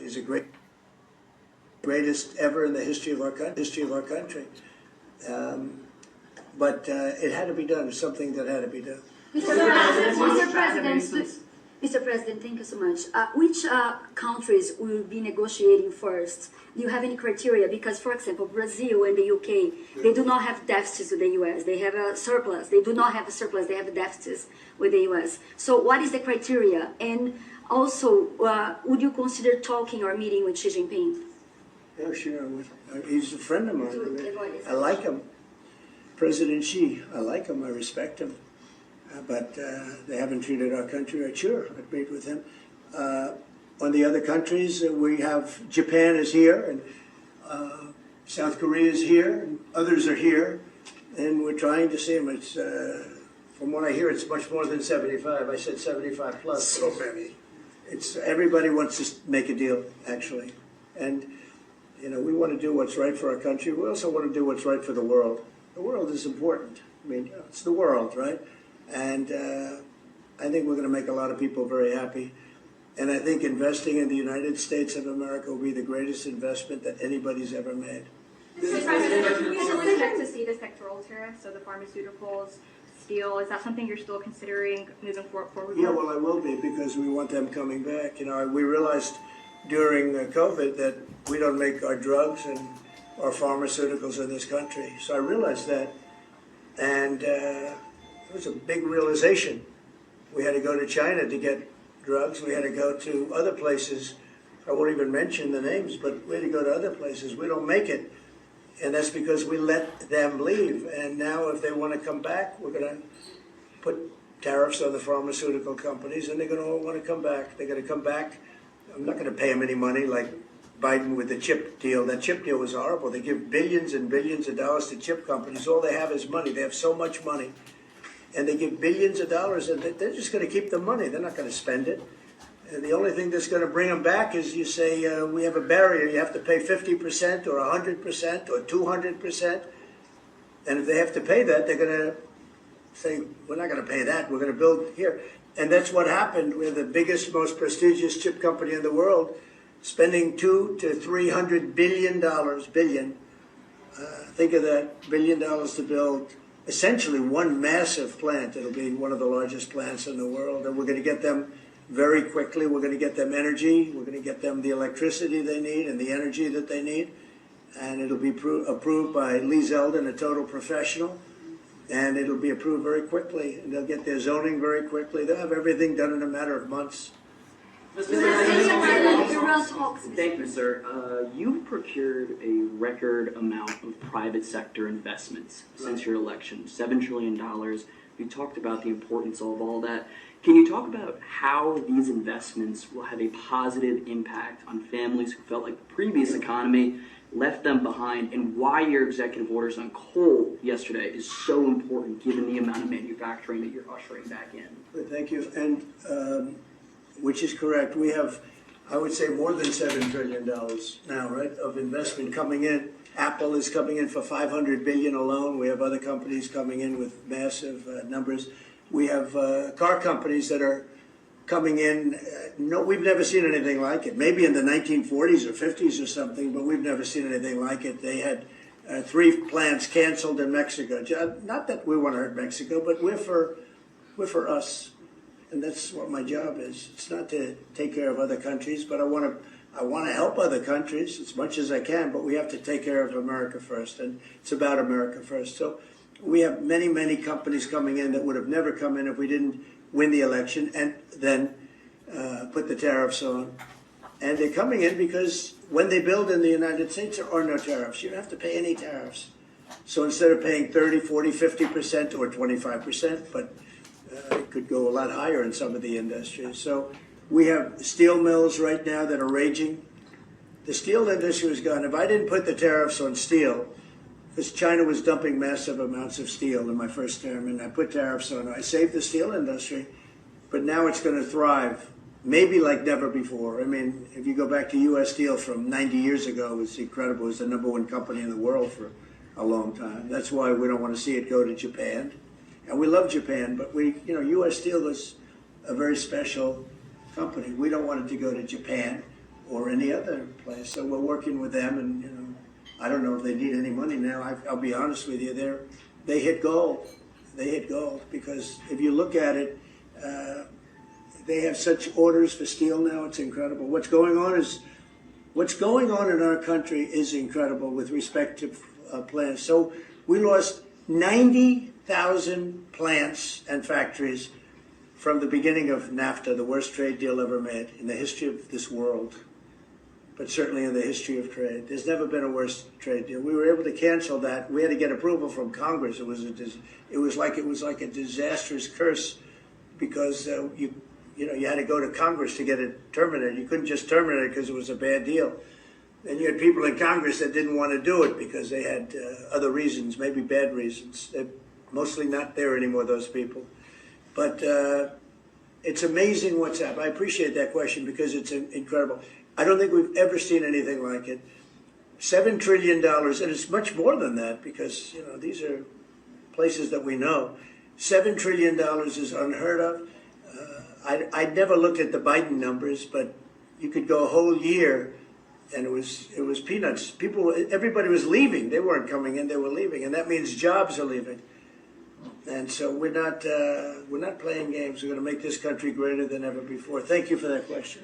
He's a greatest ever in the history of our country. But it had to be done. It's something that had to be done. Mr. President, thank you so much. Which countries will be negotiating first? Do you have any criteria? Because, for example, Brazil and the UK, they do not have deficits with the US. They have a surplus. They do not have a surplus. They have a deficit with the US. So what is the criteria? And also, would you consider talking or meeting with Xi Jinping? Yeah, sure. He's a friend of mine. I like him. President Xi, I like him. I respect him. But they haven't treated our country right. Sure, I'd meet with him. On the other countries, we have Japan is here, and South Korea is here, and others are here, and we're trying to see them. It's from what I hear, it's much more than 75. I said 75 plus. So many. It's everybody wants to make a deal, actually, and you know we want to do what's right for our country. We also want to do what's right for the world. The world is important. I mean, it's the world, right? And I think we're going to make a lot of people very happy. And I think investing in the United States of America will be the greatest investment that anybody's ever made. Mr. President, we still expect to see the sectoral tariffs, so the pharmaceuticals, steel. Is that something you're still considering moving forward? Yeah, well, I will be, because we want them coming back. You know, we realized during COVID that we don't make our drugs and our pharmaceuticals in this country. So I realized that. And it was a big realization. We had to go to China to get drugs. We had to go to other places. I won't even mention the names, but we had to go to other places. We don't make it. And that's because we let them leave. And now if they want to come back, we're going to put tariffs on the pharmaceutical companies, and they're going to all want to come back. They're going to come back. I'm not going to pay them any money like Biden with the chip deal. That chip deal was horrible. They give billions and billions of dollars to chip companies. All they have is money. They have so much money. And they give billions of dollars, and they're just going to keep the money. They're not going to spend it. And the only thing that's going to bring them back is you say, we have a barrier. You have to pay 50% or 100% or 200%. And if they have to pay that, they're going to say, we're not going to pay that. We're going to build here. And that's what happened. We're the biggest, most prestigious chip company in the world, spending $200 to $300 billion. Think of that, $1 billion to build essentially one massive plant. It'll be one of the largest plants in the world, and we're going to get them very quickly. We're going to get them energy. We're going to get them the electricity they need and the energy that they need, and it'll be approved by Lee Zeldin, a total professional, and it'll be approved very quickly, and they'll get their zoning very quickly. They'll have everything done in a matter of months. Thank you, sir. You've procured a record amount of private sector investments since your election, $7 trillion. You talked about the importance of all that. Can you talk about how these investments will have a positive impact on families who felt like the previous economy left them behind, and why your executive orders on coal yesterday is so important given the amount of manufacturing that you're ushering back in? Thank you. And which is correct. We have, I would say, more than $7 trillion now, right, of investment coming in. Apple is coming in for $500 billion alone. We have other companies coming in with massive numbers. We have car companies that are coming in. No, we've never seen anything like it. Maybe in the 1940s or 50s or something, but we've never seen anything like it. They had 3 plants canceled in Mexico. Not that we want to hurt Mexico, but we're for us. And that's what my job is. It's not to take care of other countries, but I want to help other countries as much as I can, but we have to take care of America first, and it's about America first. So we have many, many companies coming in that would have never come in if we didn't win the election and then put the tariffs on. And they're coming in because when they build in the United States, there are no tariffs. You don't have to pay any tariffs. So instead of paying 30, 40, 50% or 25%, but it could go a lot higher in some of the industries. So we have steel mills right now that are raging. The steel industry was gone. If I didn't put the tariffs on steel, because China was dumping massive amounts of steel in my first term, and I put tariffs on it, I saved the steel industry, but now it's going to thrive, maybe like never before. I mean, if you go back to U.S. Steel from 90 years ago, it was incredible. It was the #1 company in the world for a long time. That's why we don't want to see it go to Japan. And we love Japan, but U.S. Steel is a very special company. We don't want it to go to Japan or any other place. So we're working with them, and you know, I don't know if they need any money now. I'll be honest with you, they hit gold. They hit gold because if you look at it, they have such orders for steel now. It's incredible. What's going on in our country is incredible with respect to plants. So we lost 90,000 plants and factories from the beginning of NAFTA, the worst trade deal ever made in the history of this world, but certainly in the history of trade. There's never been a worse trade deal. We were able to cancel that. We had to get approval from Congress. It was like a disastrous curse because you had to go to Congress to get it terminated. You couldn't just terminate it because it was a bad deal. And you had people in Congress that didn't want to do it because they had other reasons, maybe bad reasons. They're mostly not there anymore, those people. But it's amazing what's happened. I appreciate that question because it's incredible. I don't think we've ever seen anything like it. $7 trillion, and it's much more than that because, you know, these are places that we know. $7 trillion is unheard of. I never looked at the Biden numbers, but you could go a whole year and it was peanuts. Everybody was leaving. They weren't coming in, they were leaving. And that means jobs are leaving. And so we're not playing games. We're going to make this country greater than ever before. Thank you for that question.